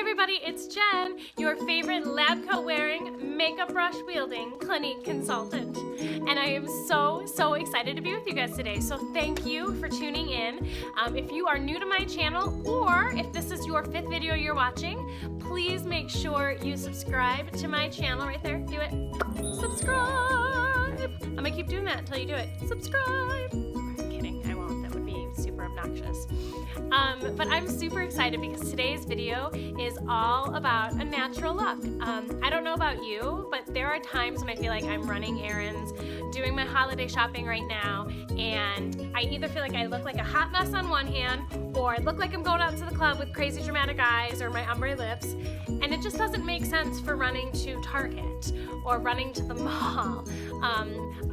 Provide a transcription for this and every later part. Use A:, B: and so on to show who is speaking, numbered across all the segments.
A: everybody, it's Jen, your favorite lab coat wearing, makeup brush wielding Clinique consultant. And I am so excited to be with you guys today. So thank you for tuning in. If you are new to my channel, or if this is your 5th video you're watching, please make sure you subscribe to my channel right there. Do it. Subscribe. I'm gonna keep doing that until you do it. Subscribe. I'm kidding, I won't. That would be super obnoxious. But I'm super excited because today's video is all about a natural look. I don't know about you, but there are times when I feel like I'm running errands, doing my holiday shopping right now, and I either feel like I look like a hot mess on one hand, or I look like I'm going out to the club with crazy dramatic eyes or my ombre lips, and it just doesn't make sense for running to Target or running to the mall.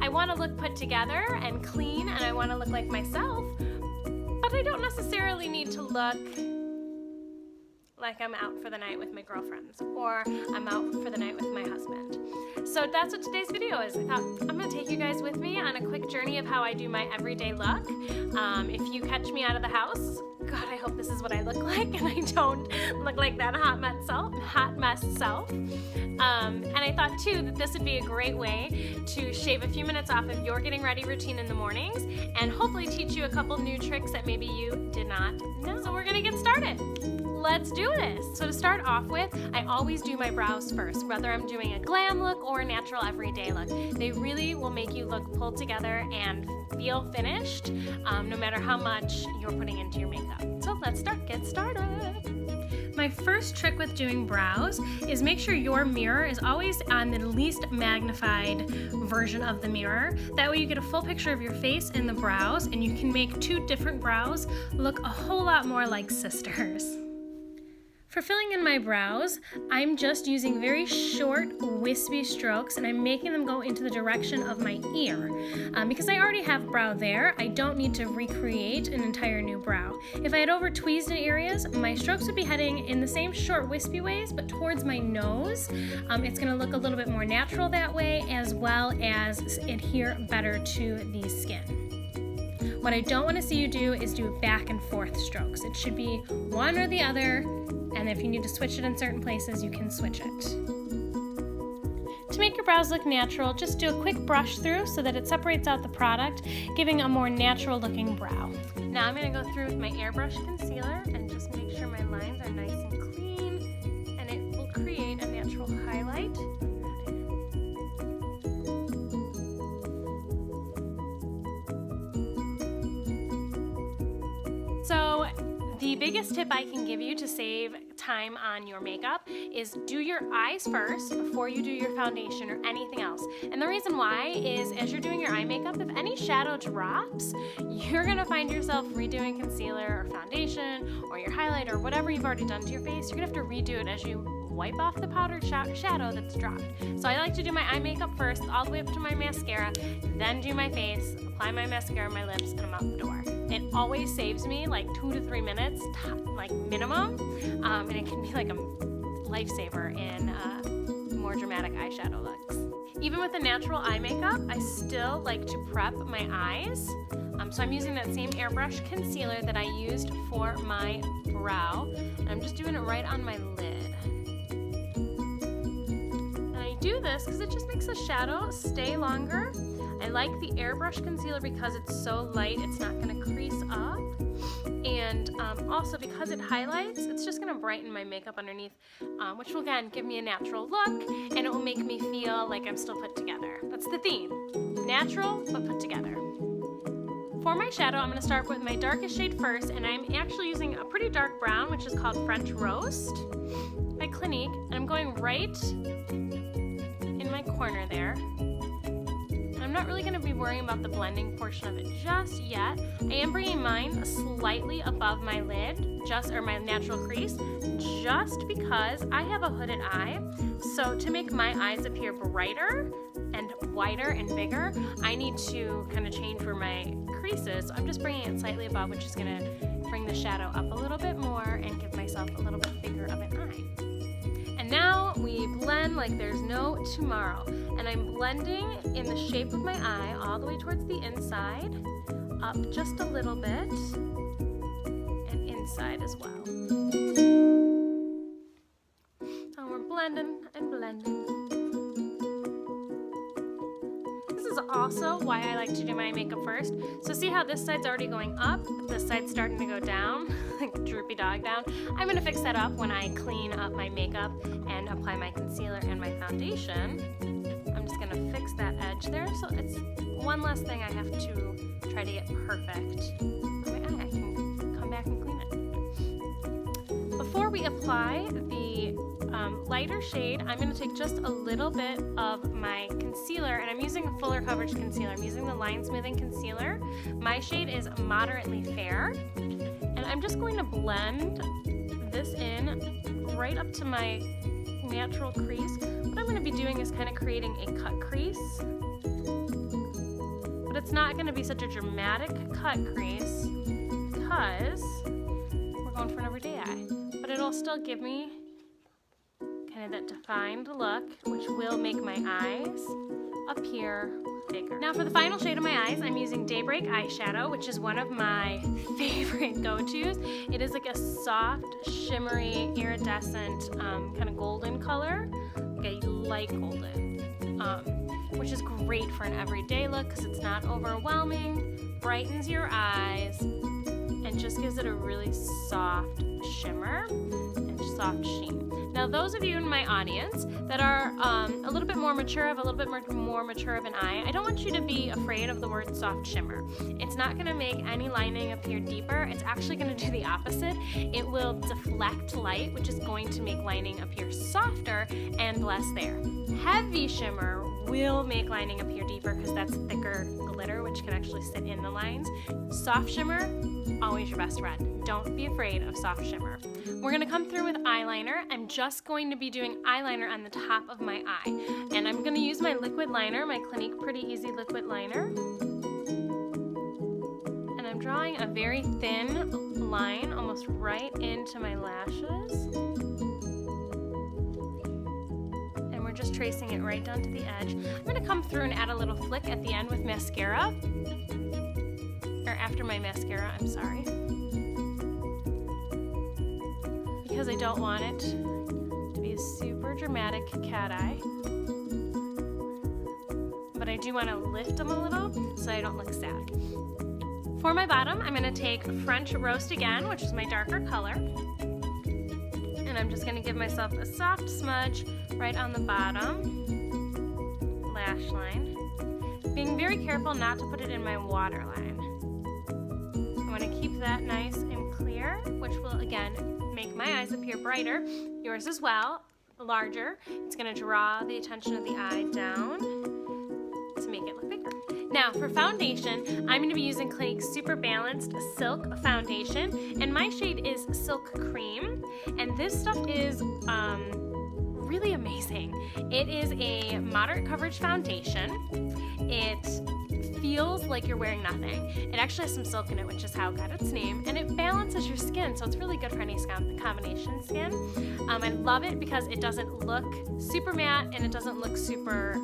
A: I want to look put together and clean, and I want to look like myself, but I don't necessarily need to look like I'm out for the night with my girlfriends or I'm out for the night with my husband. So that's what today's video is. I thought I'm going to take you guys with me on a quick journey of how I do my everyday look. If you catch me out of the house, God, I hope this is what I look like and I don't look like that hot mess self. And I thought too that this would be a great way to shave a few minutes off of your getting ready routine in the mornings and hopefully teach you a couple new tricks that maybe you did not know. So we're going to get started. Let's do this. So to start off with, I always do my brows first, whether I'm doing a glam look or a natural everyday look. They really will make you look pulled together and feel finished, no matter how much you're putting into your makeup. So let's get started. My first trick with doing brows is make sure your mirror is always on the least magnified version of the mirror. That way you get a full picture of your face in the brows and you can make two different brows look a whole lot more like sisters. For filling in my brows, I'm just using very short, wispy strokes, and I'm making them go into the direction of my ear. Because I already have brow there, I don't need to recreate an entire new brow. If I had over-tweezed in areas, my strokes would be heading in the same short, wispy ways, but towards my nose. It's going to look a little bit more natural that way, as well as adhere better to the skin. What I don't want to see you do is do back and forth strokes. It should be one or the other, and if you need to switch it in certain places, you can switch it. To make your brows look natural, just do a quick brush through so that it separates out the product, giving a more natural looking brow. Now I'm going to go through with my Airbrush concealer and just make sure my lines are nice and clean, and it will create a natural highlight. So the biggest tip I can give you to save time on your makeup is do your eyes first before you do your foundation or anything else. And the reason why is as you're doing your eye makeup, if any shadow drops, you're gonna find yourself redoing concealer or foundation or your highlight or whatever you've already done to your face. You're gonna have to redo it as you wipe off the powdered shadow that's dropped. So I like to do my eye makeup first, all the way up to my mascara, then do my face, apply my mascara on my lips, and I'm out the door. It always saves me like 2 to 3 minutes, like minimum, and it can be like a lifesaver in more dramatic eyeshadow looks. Even with the natural eye makeup, I still like to prep my eyes. So I'm using that same Airbrush concealer that I used for my brow, and I'm just doing it right on my lid. Do this because it just makes the shadow stay longer. I like the Airbrush concealer because it's so light, it's not going to crease up. And also because it highlights, it's just going to brighten my makeup underneath, which will again give me a natural look, and it will make me feel like I'm still put together. That's the theme. Natural, but put together. For my shadow, I'm going to start with my darkest shade first, and I'm actually using a pretty dark brown, which is called French Roast by Clinique, and I'm going right in my corner there. I'm not really going to be worrying about the blending portion of it just yet. I am bringing mine slightly above my lid, or my natural crease, just because I have a hooded eye. So to make my eyes appear brighter and wider and bigger, I need to kind of change where my crease is. So I'm just bringing it slightly above, which is going to bring the shadow up a little bit more and give myself a little bit bigger of an eye. And now we blend like there's no tomorrow. And I'm blending in the shape of my eye all the way towards the inside, up just a little bit, and inside as well. blending and blending. This is also why I like to do my makeup first. So see how this side's already going up, but this side's starting to go down, like droopy dog down. I'm gonna fix that up when I clean up my makeup and apply my concealer and my foundation. I'm just gonna fix that edge there, so it's one less thing I have to try to get perfect on my eye. I can come back and clean it. Before we apply the lighter shade, I'm going to take just a little bit of my concealer, and I'm using a fuller coverage concealer. I'm using the line smoothing concealer. My shade is moderately fair, and I'm just going to blend this in right up to my natural crease. What I'm going to be doing is kind of creating a cut crease, but it's not going to be such a dramatic cut crease because we're going for an everyday eye, but it'll still give me kind of that defined look, which will make my eyes appear bigger. Now for the final shade of my eyes, I'm using Daybreak eyeshadow, which is one of my favorite go-tos. It is like a soft, shimmery, iridescent, kind of golden color, like a light golden, which is great for an everyday look because it's not overwhelming, brightens your eyes, and just gives it a really soft shimmer and soft sheen. Now those of you in my audience that are a little bit more mature, have a little bit more mature of an eye, I don't want you to be afraid of the word soft shimmer. It's not going to make any lining appear deeper. It's actually going to do the opposite. It will deflect light, which is going to make lining appear softer and less there. Heavy shimmer will make lining appear deeper because that's thicker glitter, which can actually sit in the lines. Soft shimmer, always your best friend. Don't be afraid of soft shimmer. We're going to come through with eyeliner. I'm just going to be doing eyeliner on the top of my eye. And I'm going to use my liquid liner, my Clinique Pretty Easy liquid liner. And I'm drawing a very thin line almost right into my lashes. And we're just tracing it right down to the edge. I'm going to come through and add a little flick at the end with mascara. Or after my mascara, I'm sorry. Because I don't want it to be a super dramatic cat eye. But I do want to lift them a little so I don't look sad. For my bottom, I'm going to take French Roast again, which is my darker color. And I'm just going to give myself a soft smudge right on the bottom lash line. Being very careful not to put it in my waterline. I want to keep that nice and clear, which will again make my eyes appear brighter, yours as well, larger. It's going to draw the attention of the eye down to make it look bigger. Now for foundation, I'm going to be using Clinique's Super Balanced Silk Foundation, and my shade is Silk Cream, and this stuff is really amazing. It is a moderate coverage foundation. It feels like you're wearing nothing. It actually has some silk in it, which is how it got its name, and it balances your skin, so it's really good for any combination skin. I love it because it doesn't look super matte and it doesn't look super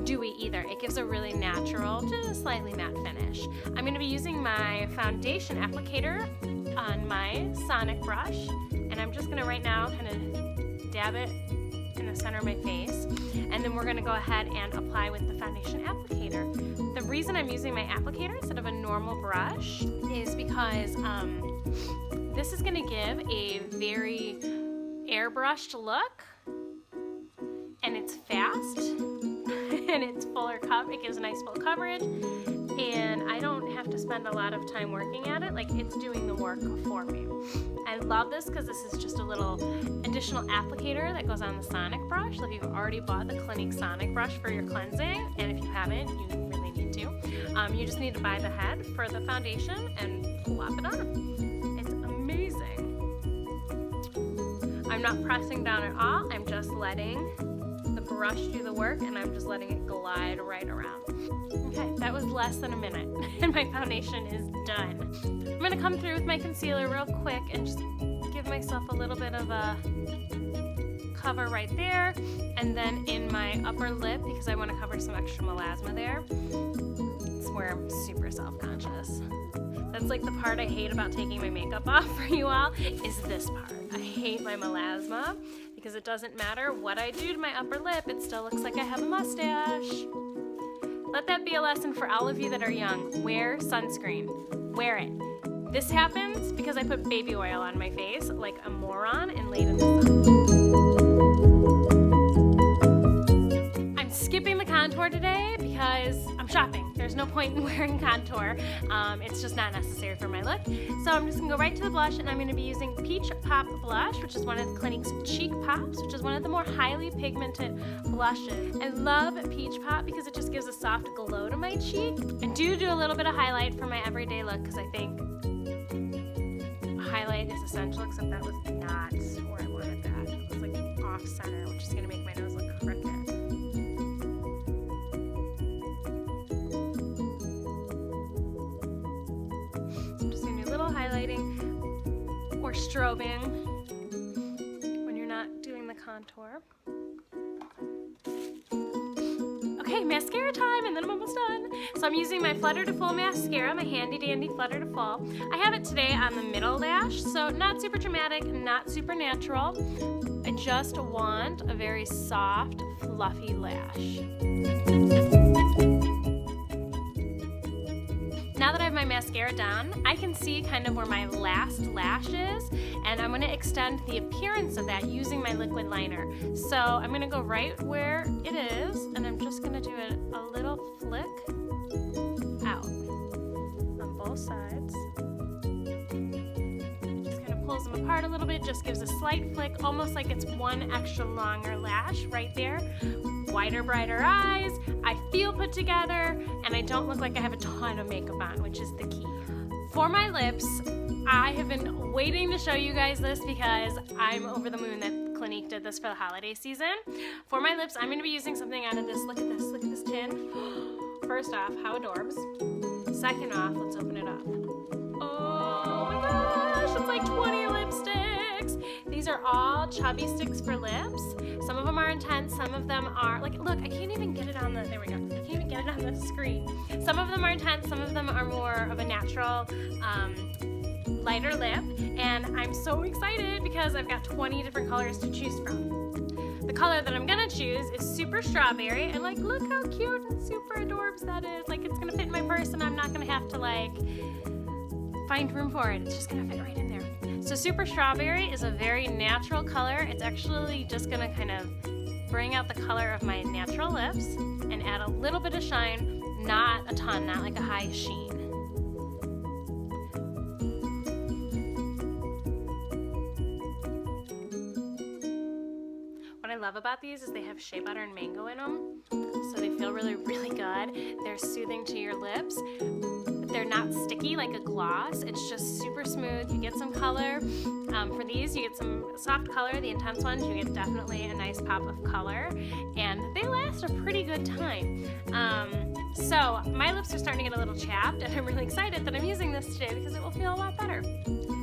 A: dewy either. It gives a really natural, just slightly matte finish. I'm going to be using my foundation applicator on my Sonic brush, and I'm just going to right now kind of dab it in the center of my face, and then we're going to go ahead and apply with the foundation applicator. The reason I'm using my applicator instead of a normal brush is because this is going to give a very airbrushed look, and it's fast, and it's fuller coverage. It gives a nice full coverage, and I don't have to spend a lot of time working at it. Like, it's doing the work for me. I love this because this is just a little additional applicator that goes on the Sonic brush. So if you've already bought the Clinique Sonic brush for your cleansing, and if you haven't, you really need to. You just need to buy the head for the foundation and plop it on. It's amazing. I'm not pressing down at all. I'm just letting the brush do the work, and I'm just letting it glide right around. Okay, that was less than a minute, and my foundation is done. I'm going to come through with my concealer real quick and just give myself a little bit of a cover right there, and then in my upper lip, because I want to cover some extra melasma there. It's where I'm super self-conscious. That's like the part I hate about taking my makeup off for you all, is this part. I hate my melasma because it doesn't matter what I do to my upper lip, it still looks like I have a mustache. Let that be a lesson for all of you that are young. Wear sunscreen. Wear it. This happens because I put baby oil on my face like a moron and laid in the sun. I'm skipping the contour today because I'm shopping. There's no point in wearing contour. It's just not necessary for my look. So I'm just gonna go right to the blush, and I'm gonna be using Peach Pop Blush, which is one of Clinique's Cheek Pops, which is one of the more highly pigmented blushes. I love Peach Pop because it just gives a soft glow to my cheek. I do a little bit of highlight for my everyday look because I think highlight is essential, except that was not where I wanted that. It was like off center, which is gonna make my nose look crooked. Highlighting or strobing when you're not doing the contour. Okay, mascara time, and then I'm almost done. So I'm using my Flutter to Full mascara, my handy dandy Flutter to Full. I have it today on the middle lash, so not super dramatic, not super natural. I just want a very soft, fluffy lash. Now that I have my mascara done, I can see kind of where my last lash is, and I'm gonna extend the appearance of that using my liquid liner. So I'm gonna go right where it is, and I'm just gonna do a little flick out on both sides. Just kind of pulls them apart a little bit, just gives a slight flick, almost like it's one extra longer lash right there. Whiter, brighter eyes, I feel put together, and I don't look like I have a ton of makeup on, which is the key. For my lips, I have been waiting to show you guys this because I'm over the moon that Clinique did this for the holiday season. For my lips, I'm gonna be using something out of this. Look at this tin. First off, how adorbs. Second off, let's open it up. Oh my gosh, it's like 20 lipsticks. These are all Chubby sticks for lips. Some of them are intense, some of them are, like, look, I can't even get it on the, there we go. I can't even get it on the screen. Some of them are intense, some of them are more of a natural, lighter lip. And I'm so excited because I've got 20 different colors to choose from. The color that I'm gonna choose is Super Strawberry, and like, look how cute and super adorbs that is. Like, it's gonna fit in my purse and I'm not gonna have to like find room for it. It's just gonna fit right in there. So Super Strawberry is a very natural color. It's actually just gonna kind of bring out the color of my natural lips and add a little bit of shine, not a ton, not like a high sheen. What I love about these is they have shea butter and mango in them, so they feel really, really good. They're soothing to your lips. They're not sticky like a gloss. It's just super smooth. You get some color. For these, you get some soft color. The intense ones, you get definitely a nice pop of color. And they last a pretty good time. So my lips are starting to get a little chapped, and I'm really excited that I'm using this today because it will feel a lot better.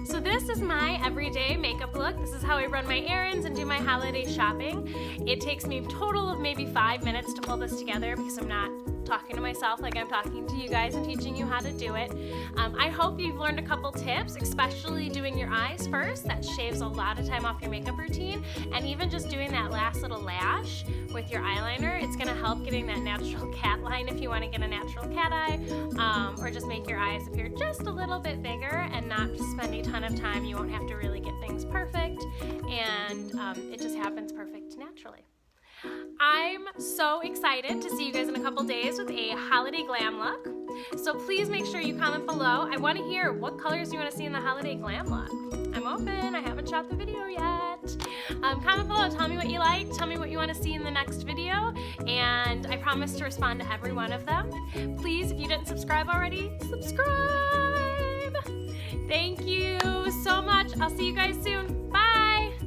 A: So this is my everyday makeup look. This is how I run my errands and do my holiday shopping. It takes me a total of maybe 5 minutes to pull this together because I'm not talking to myself like I'm talking to you guys and teaching you how to do it. I hope you've learned a couple tips, especially doing your eyes first. That shaves a lot of time off your makeup routine. And even just doing that last little lash with your eyeliner, it's gonna help getting that natural cat line if you wanna get a natural cat eye, or just make your eyes appear just a little bit bigger and not spend a ton of time. You won't have to really get things perfect, and it just happens perfect naturally. I'm so excited to see you guys in a couple days with a holiday glam look. So please make sure you comment below. I want to hear what colors you want to see in the holiday glam look. I'm open. I haven't shot the video yet. Comment below. Tell me what you like. Tell me what you want to see in the next video. And I promise to respond to every one of them. Please, if you didn't subscribe already, subscribe. Thank you so much. I'll see you guys soon.